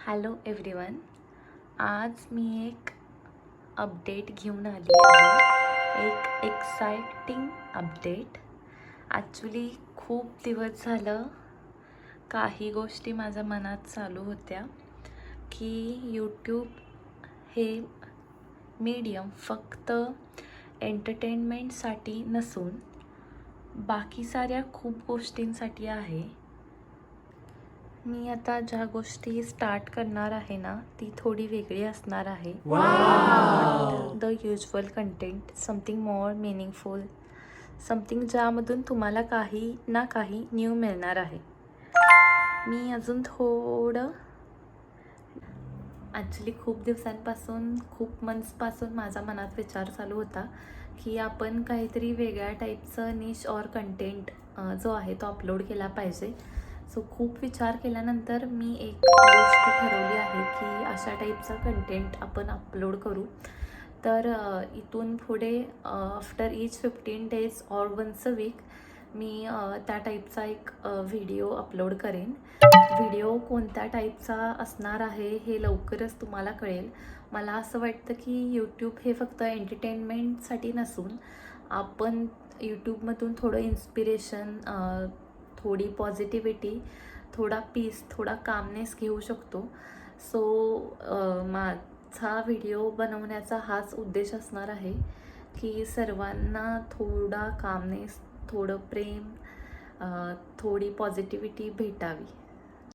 Hello everyone. आज मी एक update घेऊन आली आहे, एक एक्साइटिंग अपडेट. ॲक्च्युली खूप दिवस झालं काही गोष्टी माझ्या मनात चालू होत्या की यूट्यूब हे मीडियम फक्त एंटरटेनमेंटसाठी नसून बाकी साऱ्या खूप गोष्टींसाठी आहे. मी आता ज्या गोष्टी स्टार्ट करणार आहे ना ती थोडी वेगळी असणार आहे. The usual content, something more meaningful, something ज्यामधून तुम्हाला काही ना काही न्यू मिळणार आहे. मी अजून थोडं ॲक्च्युली खूप दिवसांपासून खूप मंथ्सपासून माझ्या मनात विचार चालू होता की आपण काहीतरी वेगळ्या टाईपचं निश ऑर कंटेंट जो आहे तो अपलोड केला पाहिजे. सो खूप विचार केल्यानंतर मी एक गोष्ट ठरवली आहे की अशा टाईपचा कंटेंट आपण अपलोड करू. तर इथून पुढे after each 15 days or once a week मी त्या टाईपचा एक व्हिडिओ अपलोड करेन. व्हिडिओ कोणत्या टाईपचा असणार आहे हे लवकरच तुम्हाला कळेल. मला असं वाटतं की यूट्यूब हे फक्त एंटरटेनमेंटसाठी नसून आपण यूट्यूबमधून थोडं इन्स्पिरेशन, थोडी पॉझिटिव्हिटी, थोडा पीस, थोडा कामनेस घेऊ शकतो. सो माझा व्हिडिओ बनवण्याचा हाच उद्देश असणार आहे की सर्वांना थोडा कामनेस, थोडं प्रेम, थोडी पॉझिटिव्हिटी भेटावी.